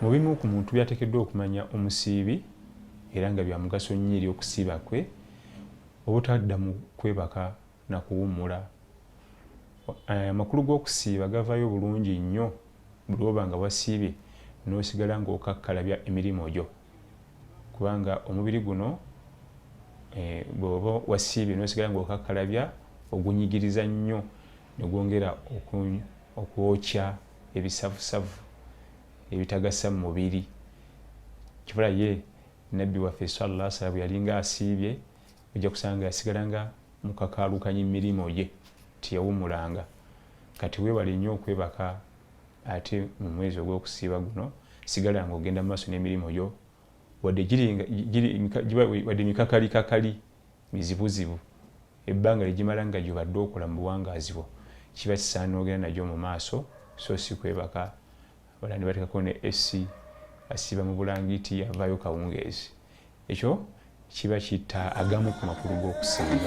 mu bimu ku muntu byateekeddwa okumanya omusiibi era nga bya mugaso nnyo eri okusiiba kwe obutadda mu kwebaka na kuwummula. Amakulu g'okusiiba gavaayo bulungi nnyo buli oba nga wasiibye n'osigala ng'okakkalabya emirimu gyo, kubanga omubiri guno bw'oba wasiibye n'osigala ng'okakkalabya ogunyigiriza nnyo ne gwongera okwokya ebisavusavu ebitagasa mu mubiri. Kibula ye nabbi waffe sallallahu alaihi wasallam yalinga asiibye ojja kusanga yasigalanga mukakaalukanya emirimu gye tiyawumulanga. Kati weewale nnyo okwebaka ate mu mwezi ogw'okusiiba guno sigala ng'ogenda mu maaso n'emirimu gyo wadde mikakalikakali mizibuzibu ebbanga ligimala nga gyobadde okola mu buwangaazi bwo kiba kisaana ogenda nagyo mu maaso so si kwebaka. Wala ne bateekako ne esi asiiba mu bulangiti avaayo kawungeezi. Ekyo kiba kitta agamu ku makulu g'okusiiba.